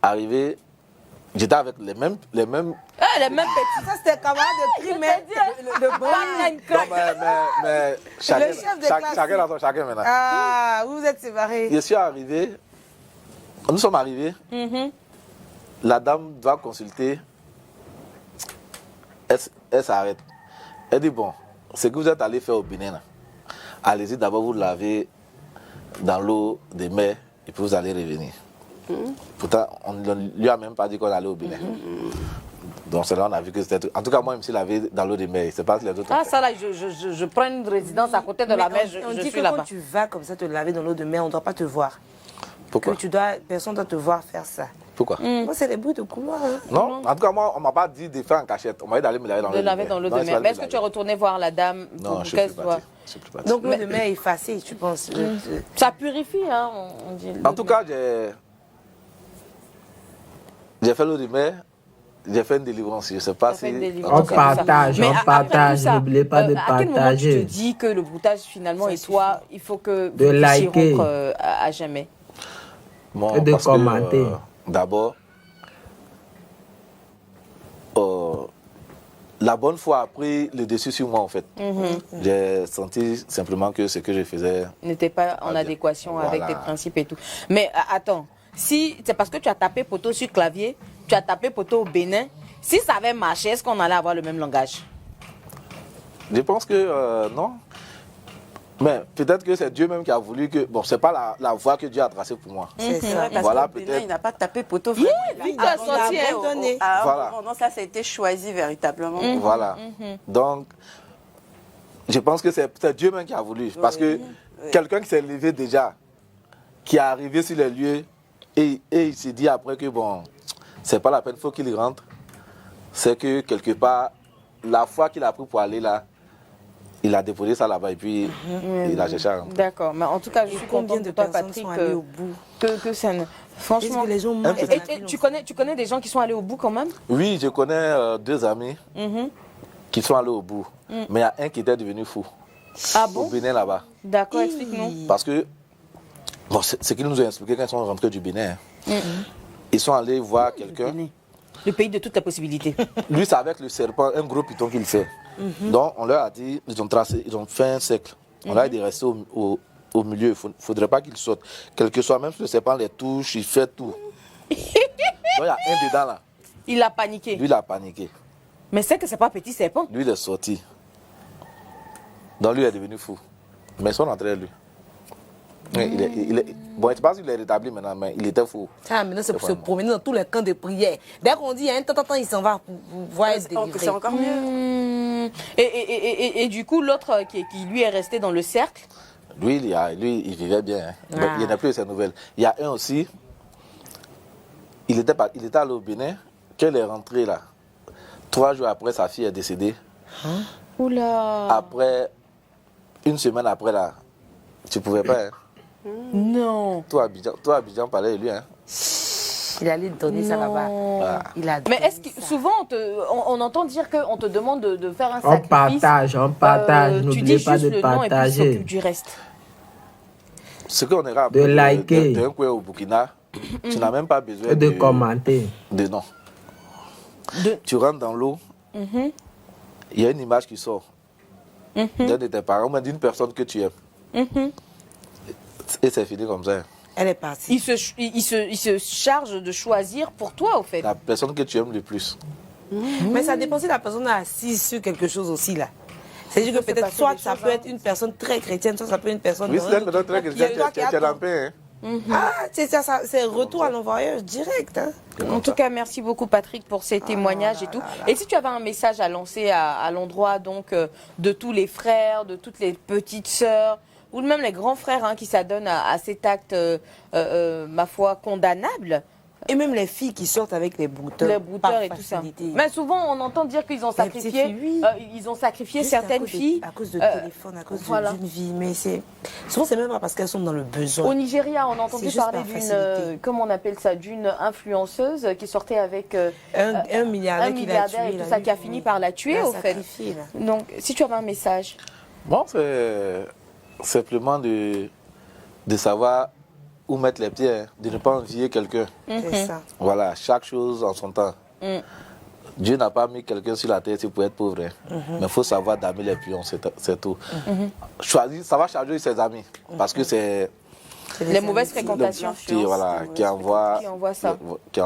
Arrivé, j'étais avec les mêmes... Les mêmes petits. Ça, c'était camarade de primaire. Mais chacun dans son chacun maintenant. Ah, vous êtes séparés. Je suis arrivé... Nous sommes arrivés, la dame doit consulter, elle s'arrête. Elle dit, bon, ce que vous êtes allé faire au Bénin, allez-y d'abord vous lavez dans l'eau des mers et puis vous allez revenir. Pourtant, on ne lui a même pas dit qu'on allait au Bénin. Donc c'est là on a vu que c'était... En tout cas, moi, je me suis lavé dans l'eau des mers. C'est pas que les autres... Ah, ça là, je prends une résidence à côté de la mer, on dit suis que là-bas. quand tu vas comme ça te laver dans l'eau de mer, on ne doit pas te voir. Pourquoi? Personne ne doit te voir faire ça. Pourquoi? Moi, c'est les bruits de couloir. Non, en tout cas, moi, on ne m'a pas dit de faire en cachette. On m'a dit d'aller me laver dans l'eau de mer. Mais est-ce que tu es retourné voir la dame? Non, je ne suis plus parti. Donc, l'eau de mer est effacée, tu penses? Ça purifie, hein, on dit. En tout cas, j'ai fait l'eau de mer. J'ai fait une délivrance, je ne sais pas si... On partage, n'oubliez pas de partager. À quel moment tu te dis que le broutage finalement est toi, il faut que de liker à jamais? Et de commenter. D'abord, la bonne foi a pris le dessus sur moi en fait. J'ai senti simplement que ce que je faisais... n'était pas en adéquation avec tes principes et tout. Mais attends, si c'est parce que tu as tapé poteau sur clavier, tu as tapé poteau au Bénin, si ça avait marché, est-ce qu'on allait avoir le même langage? Je pense que non. Mais peut-être que c'est Dieu même qui a voulu que... Bon, c'est pas la voie que Dieu a tracée pour moi. C'est vrai, parce voilà, qu'au Bénin, il n'a pas tapé poteau. Il a sorti voilà. Non, ça a été choisi véritablement. Voilà. Donc, je pense que c'est Dieu même qui a voulu. Parce que quelqu'un qui s'est levé déjà, qui est arrivé sur les lieux, et il s'est dit après que bon, c'est pas la peine, il faut qu'il rentre. C'est que quelque part, la foi qu'il a pris pour aller là, il a déposé ça là-bas et puis il a cherché à rentrer. D'accord, mais en tout cas, je suis contente de toi, Patrick, que ça ne... Franchement, les gens tu connais des gens qui sont allés au bout quand même? Oui, je connais 2 amis qui sont allés au bout. Mais il y a un qui était devenu fou. Ah bon? Au Bénin là-bas. D'accord, explique-nous. Parce que, bon, c'est qu'ils nous ont expliqué quand ils sont rentrés du Bénin. Ils sont allés voir quelqu'un. Le pays de toutes les possibilités. Lui, c'est avec le serpent, un gros python qu'il fait. Donc, on leur a dit, ils ont fait un cercle. On leur a dit de rester au milieu. Il ne faudrait pas qu'il saute. Quel que soit, même si le serpent les touche, il fait tout. Donc, il y a un dedans là. Il a paniqué. Lui, il a paniqué. Mais c'est que c'est pas petit serpent. Lui, il est sorti. Donc, lui, il est devenu fou. Mais ils sont entrés à lui. Bon, je pense qu'il est rétabli maintenant, mais il était fou. Ah, maintenant, c'est pour se promener dans tous les camps de prière. Dès qu'on dit, il y a un temps, il s'en va pour voir être délivré. C'est encore mieux. Et du coup, l'autre qui lui est resté dans le cercle? Lui, il vivait bien. Hein. Il n'y en a plus de ces nouvelles. Il y a un aussi, il était allé au Bénin, quand il est rentré là, 3 jours après, sa fille est décédée. Oula. Après, une semaine après là, tu ne pouvais pas. Hein. Non. Toi, Abidjan parlait de lui. Hein. Il allait donner ça là-bas. Voilà. Mais est-ce que souvent on entend dire qu'on te demande de faire un On sacrifice. on partage. Tu N'oubliez dis pas juste de le nom et puis tu partager. s'occupe du reste. Ce qu'on est De liker. D'un coin au Burkina, tu n'as même pas besoin Et de commenter. De nom. Tu rentres dans l'eau, il y a une image qui sort d'un de tes parents, ou d'une personne que tu aimes. Et c'est fini comme ça. Elle est partie. Il se charge de choisir pour toi, au fait. La personne que tu aimes le plus. Mais ça dépend si la personne est assise sur quelque chose aussi, là. C'est-à-dire que peut-être soit ça peut être une personne très chrétienne, soit ça peut être une personne... Oui, c'est une personne très chrétienne, tu es en paix, hein. Ah, c'est ça, c'est retour à l'envoyeur direct. Hein. En tout cas, merci beaucoup Patrick pour ces témoignages et tout. Et si tu avais un message à lancer à l'endroit donc de tous les frères, de toutes les petites sœurs, ou même les grands frères hein, qui s'adonnent à cet acte, ma foi, condamnable. Et même les filles qui sortent avec les brouteurs. Les brouteurs et tout ça. Mais souvent, on entend dire qu'ils ont sacrifié, ils ont sacrifié certaines filles. À cause de téléphone, à cause d'une vie. Mais souvent, c'est même pas parce qu'elles sont dans le besoin. Au Nigeria, on a entendu parler d'une, comment on appelle ça, d'une influenceuse qui sortait avec un milliardaire et tout ça, qui a fini par la tuer, au fait. Donc, si tu avais un message. Bon, c'est simplement de savoir où mettre les pieds, hein, de ne pas envier quelqu'un. C'est ça. Voilà, chaque chose en son temps. Dieu n'a pas mis quelqu'un sur la terre pour être pauvre. Hein. Mais il faut savoir damer les pions, c'est tout. Choisir, ça va charger ses amis. Parce que c'est... Les mauvaises fréquentations. Qui envoie ça. Qui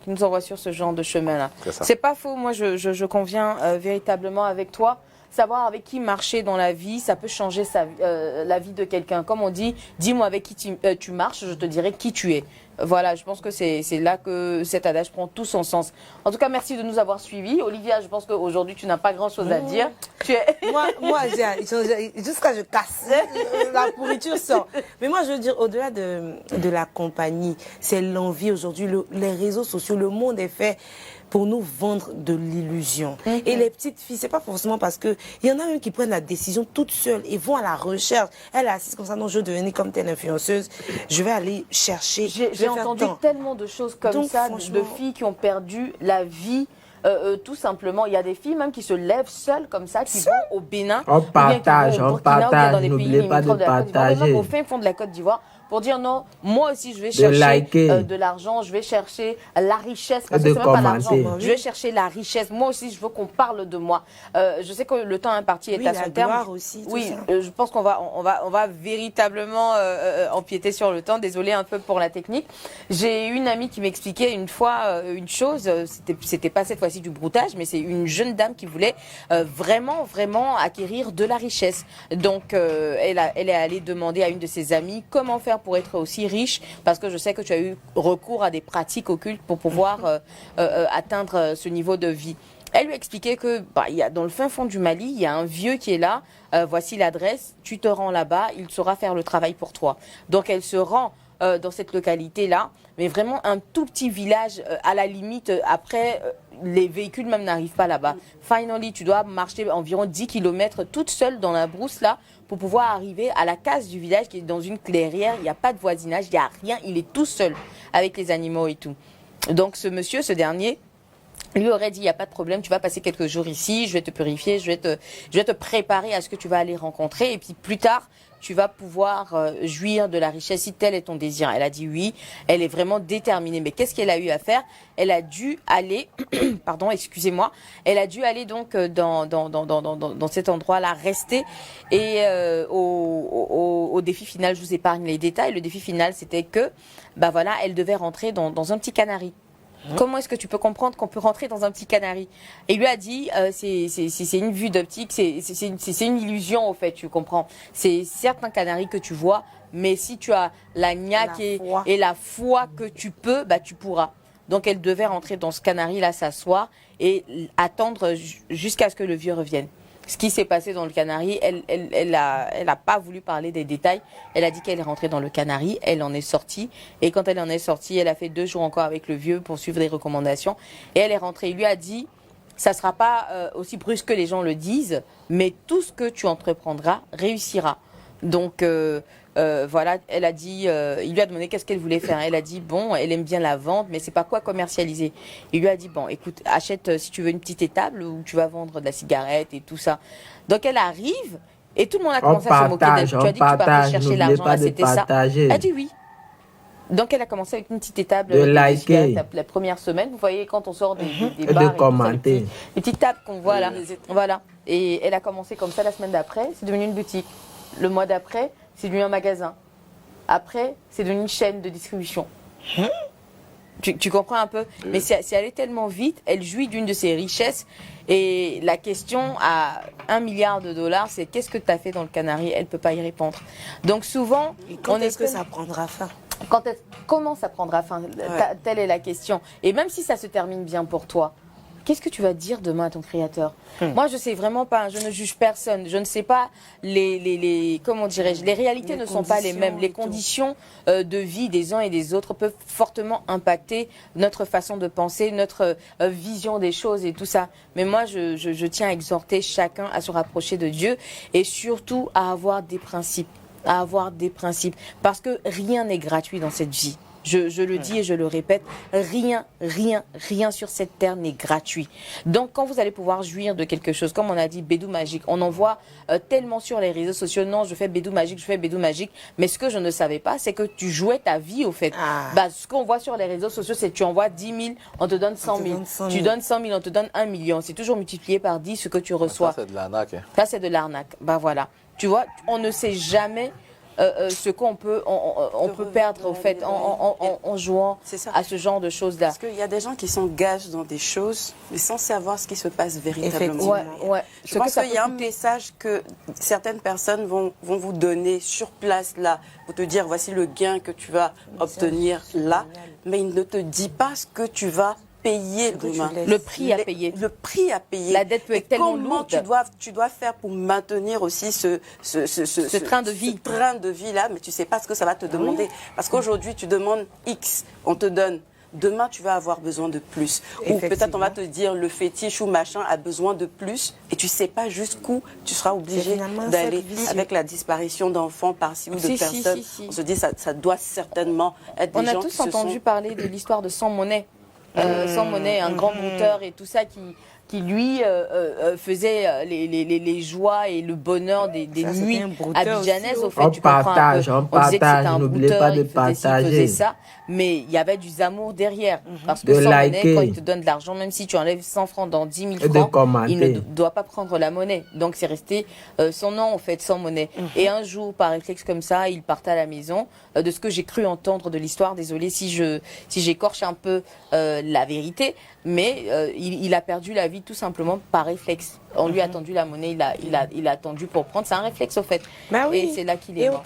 nous envoie sur ce genre de chemin-là. C'est pas faux, moi je conviens véritablement avec toi. Savoir avec qui marcher dans la vie, ça peut changer la vie de quelqu'un. Comme on dit, dis-moi avec qui tu marches, je te dirai qui tu es. Voilà, je pense que c'est là que cet adage prend tout son sens. En tout cas, merci de nous avoir suivis. Olivia, je pense qu'aujourd'hui, tu n'as pas grand-chose à dire. Tu es... moi jusqu'à je casse, la pourriture sort. Mais moi, je veux dire, au-delà de la compagnie, c'est l'envie aujourd'hui. Les réseaux sociaux, le monde est fait pour nous vendre de l'illusion. Et les petites filles, c'est pas forcément parce que il y en a une qui prennent la décision toute seule et vont à la recherche. Elle est assise comme ça, non, je veux devenir comme telle influenceuse. Je vais aller chercher. J'ai entendu tellement de choses comme ça, de filles qui ont perdu la vie. Tout simplement, il y a des filles même qui se lèvent seules comme ça, qui vont au Bénin, on partage, n'oubliez pas de partager. Au fin fond de la Côte d'Ivoire, pour dire non, moi aussi je vais chercher de l'argent, je vais chercher la richesse, parce que c'est même pas l'argent, je vais chercher la richesse, moi aussi je veux qu'on parle de moi. Je sais que le temps imparti est à son terme. Aussi, oui, je pense qu'on va véritablement empiéter sur le temps, désolé un peu pour la technique. J'ai une amie qui m'expliquait une fois une chose, c'était pas cette fois-ci du broutage, mais c'est une jeune dame qui voulait vraiment acquérir de la richesse. Donc elle est allée demander à une de ses amies comment faire pour être aussi riche, parce que je sais que tu as eu recours à des pratiques occultes pour pouvoir atteindre ce niveau de vie. Elle lui expliquait que il y a, dans le fin fond du Mali, il y a un vieux qui est là, voici l'adresse, tu te rends là-bas, il saura faire le travail pour toi. Donc elle se rend dans cette localité-là, mais vraiment un tout petit village, à la limite, après, les véhicules même n'arrivent pas là-bas. Finally, tu dois marcher environ 10 km toute seule dans la brousse là, pour pouvoir arriver à la case du village qui est dans une clairière, il n'y a pas de voisinage, il n'y a rien, il est tout seul avec les animaux et tout. Donc ce monsieur, ce dernier, lui aurait dit, il n'y a pas de problème, tu vas passer quelques jours ici, je vais te purifier, je vais te préparer à ce que tu vas aller rencontrer, et puis plus tard, tu vas pouvoir jouir de la richesse si tel est ton désir. Elle a dit oui, elle est vraiment déterminée. Mais qu'est-ce qu'elle a eu à faire? Elle a dû aller, pardon, excusez-moi, elle a dû aller donc dans cet endroit-là, rester. Et au défi final, je vous épargne les détails, le défi final, c'était que, voilà, elle devait rentrer dans un petit canari. Comment est-ce que tu peux comprendre qu'on peut rentrer dans un petit canari? Et il lui a dit, c'est une vue d'optique, c'est une illusion au fait, tu comprends. C'est certes un canari que tu vois, mais si tu as la niaque et la foi que tu peux, tu pourras. Donc elle devait rentrer dans ce canari-là, s'asseoir et attendre jusqu'à ce que le vieux revienne. Ce qui s'est passé dans le canari, elle a pas voulu parler des détails. Elle a dit qu'elle est rentrée dans le canari, elle en est sortie. Et quand elle en est sortie, elle a fait 2 jours encore avec le vieux pour suivre des recommandations. Et elle est rentrée. Il lui a dit, ça sera pas aussi brusque que les gens le disent, mais tout ce que tu entreprendras réussira. Donc, voilà, elle a dit, il lui a demandé qu'est-ce qu'elle voulait faire. Elle a dit, bon, elle aime bien la vente, mais c'est pas quoi commercialiser. Il lui a dit, bon, écoute, achète si tu veux une petite étable où tu vas vendre de la cigarette et tout ça. Donc elle arrive et tout le monde a commencé à se moquer d'elle. Tu as dit que tu partais chercher l'argent, là c'était ça. Elle a dit oui. Donc elle a commencé avec une petite étable de liker la première semaine. Vous voyez quand on sort des bars, de commenter. Les petites tables qu'on voit là. Voilà. Et elle a commencé comme ça la semaine d'après, c'est devenu une boutique. Le mois d'après, c'est devenu un magasin. Après, c'est devenu une chaîne de distribution. Tu comprends un peu? Mais si elle est tellement vite, elle jouit d'une de ses richesses. Et la question à $1 milliard, c'est qu'est-ce que tu as fait dans le Canari? Elle ne peut pas y répondre. Donc souvent, quand est-ce que ça prendra fin? Comment ça prendra fin? Telle est la question. Et même si ça se termine bien pour toi, qu'est-ce que tu vas dire demain à ton créateur? Moi, je sais vraiment pas. Je ne juge personne. Je ne sais pas comment dirais-je, les réalités ne sont pas les mêmes. Les conditions de vie des uns et des autres peuvent fortement impacter notre façon de penser, notre vision des choses et tout ça. Mais moi, je tiens à exhorter chacun à se rapprocher de Dieu et surtout à avoir des principes. Parce que rien n'est gratuit dans cette vie. Je le dis et je le répète, rien sur cette terre n'est gratuit. Donc quand vous allez pouvoir jouir de quelque chose, comme on a dit, bédou magique, on en voit tellement sur les réseaux sociaux, non, je fais bédou magique, mais ce que je ne savais pas, c'est que tu jouais ta vie au fait. Ce qu'on voit sur les réseaux sociaux, c'est que tu envoies 10 000, on te donne 100 000. Tu donnes 100 000, on te donne 1 million. C'est toujours multiplié par 10 ce que tu reçois. Ça, c'est de l'arnaque. Ça, c'est de l'arnaque. Voilà. Tu vois, on ne sait jamais ce qu'on peut, on peut perdre au fait en jouant à ce genre de choses-là. Parce qu'il y a des gens qui s'engagent dans des choses, mais sans savoir ce qui se passe véritablement. Je pense qu'il y a un message que certaines personnes vont vous donner sur place là, pour te dire voici le gain que tu vas obtenir là, mais il ne te dit pas ce que tu vas payer demain. Le prix à payer. Le prix à payer. La dette peut être tellement lourde. Tu dois faire pour maintenir aussi ce train de vie. Ce train de vie là, mais tu sais pas ce que ça va te demander. Parce qu'aujourd'hui, tu demandes X, on te donne. Demain, tu vas avoir besoin de plus. Ou peut-être on va te dire le fétiche ou machin a besoin de plus et tu sais pas jusqu'où tu seras obligé d'aller. Avec la disparition d'enfants par-ci ou de personnes, on se dit ça doit certainement être des gens qui se sont... On a tous entendu parler de l'histoire de Sans Monnaie. Sans Monnaie, un grand brouteur et tout ça qui lui faisait les joies et le bonheur des nuits abidjanaises. Au fait, on partage, n'oubliez pas de partager. Il faisait ça, mais il y avait du amour derrière. Parce que Sans Monnaie, quand il te donne de l'argent, même si tu enlèves 100 francs dans 10 000 francs, il ne doit pas prendre la monnaie. Donc c'est resté son nom, en fait, Sans Monnaie. Et un jour, par réflexe comme ça, il partait à la maison. De ce que j'ai cru entendre de l'histoire, désolé si j'écorche un peu la vérité, mais il a perdu la vie tout simplement par réflexe. On lui a tendu la monnaie, il a attendu pour prendre. C'est un réflexe au fait. Et c'est là qu'il est mort.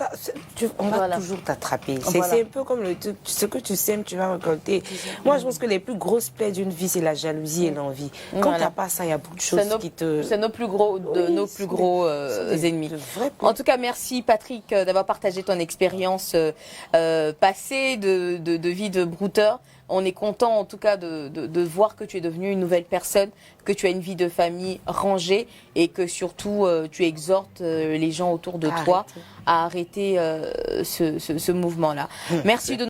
On va toujours t'attraper. C'est un peu comme ce que tu sèmes, tu vas récolter. Moi, je pense que les plus grosses plaies d'une vie, c'est la jalousie et l'envie. Quand tu n'as pas ça, il y a beaucoup de choses qui te... C'est nos plus gros ennemis. En tout cas, merci Patrick d'avoir partagé ton expérience passée de vie de brouteur. On est content en tout cas de voir que tu es devenue une nouvelle personne, que tu as une vie de famille rangée et que surtout tu exhortes les gens autour de toi à arrêter ce mouvement-là. Merci de